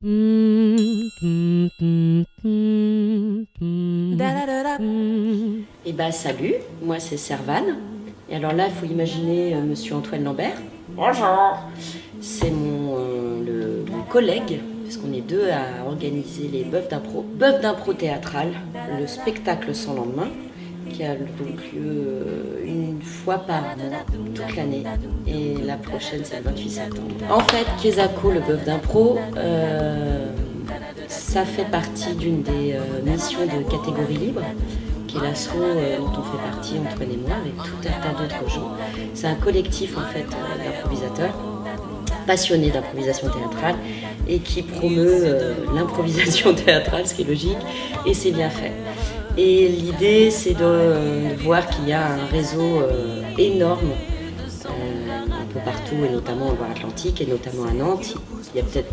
Et bah salut, moi c'est Servane. Et alors là, il faut imaginer Monsieur Antoine Lambert. Bonjour. C'est mon collègue, parce qu'on est deux à organiser les Bœufs d'impro. Bœufs d'impro théâtral, le spectacle sans lendemain, qui a donc lieu une fois par an, toute l'année. Et la prochaine, c'est le 28 septembre. En fait, Kesako, le Bœuf d'impro, ça fait partie d'une des missions de catégorie libre, qui est l'asso dont on fait partie, Antoine et moi, avec tout un tas d'autres gens. C'est un collectif en fait d'improvisateurs, passionnés d'improvisation théâtrale, et qui promeut l'improvisation théâtrale, ce qui est logique, et c'est bien fait. Et l'idée, c'est de voir qu'il y a un réseau énorme, un peu partout, et notamment en Loire-Atlantique, et notamment à Nantes. Il y a peut-être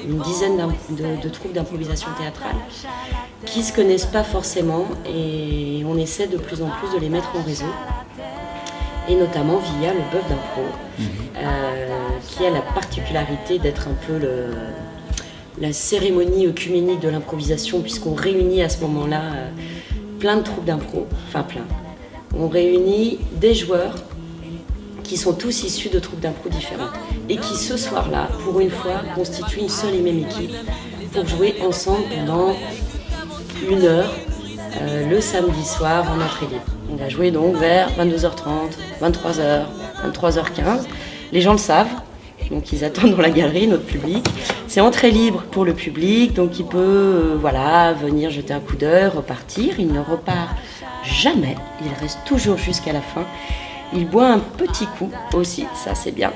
une dizaine de troupes d'improvisation théâtrale qui ne se connaissent pas forcément, et on essaie de plus en plus de les mettre en réseau, et notamment via le Bœuf d'impro, qui a la particularité d'être un peu la cérémonie œcuménique de l'improvisation, puisqu'on réunit à ce moment-là plein de troupes d'impro, enfin plein. On réunit des joueurs qui sont tous issus de troupes d'impro différentes et qui ce soir-là, pour une fois, constituent une seule et même équipe pour jouer ensemble pendant 1 heure le samedi soir en entrée libre. On va jouer donc vers 22h30, 23h, 23h15. Les gens le savent, donc ils attendent dans la galerie, notre public. C'est entrée libre pour le public, donc il peut venir jeter un coup d'œil, repartir. Il ne repart jamais, il reste toujours jusqu'à la fin. Il boit un petit coup aussi, ça c'est bien.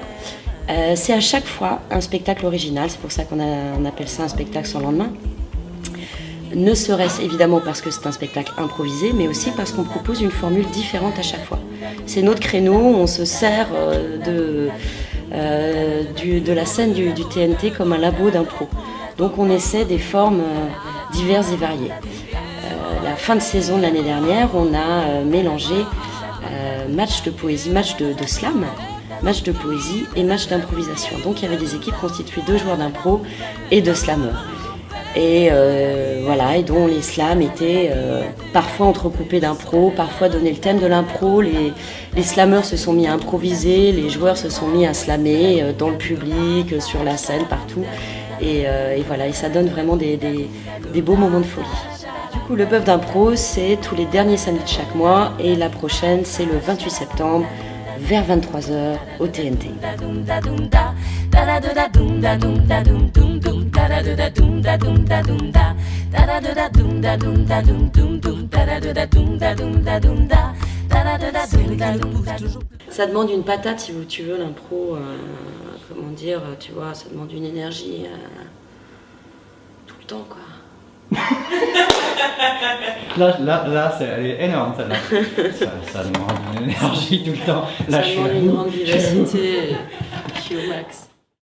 C'est à chaque fois un spectacle original, c'est pour ça qu'on appelle ça un spectacle sans lendemain. Ne serait-ce évidemment parce que c'est un spectacle improvisé, mais aussi parce qu'on propose une formule différente à chaque fois. C'est notre créneau, on se sert de la scène du TNT comme un labo d'impro. Donc on essaie des formes diverses et variées. La fin de saison de l'année dernière, on a mélangé match de poésie, match de slam, match de poésie et match d'improvisation. Donc il y avait des équipes constituées de joueurs d'impro et de slameurs. Et et dont les slams étaient parfois entrecoupés d'impro, parfois donnaient le thème de l'impro. Les slameurs se sont mis à improviser, les joueurs se sont mis à slammer dans le public, sur la scène, partout. Et ça donne vraiment des beaux moments de folie. Du coup, le Bœuf d'impro, c'est tous les derniers samedis de chaque mois, et la prochaine, c'est le 28 septembre, vers 23h au TNT. Ça demande une patate si tu veux l'impro, tu vois, ça demande une énergie tout le temps quoi. Là elle est énorme celle-là. Ça demande une énergie tout le temps. Là, ça demande une grande vivacité, je suis au max.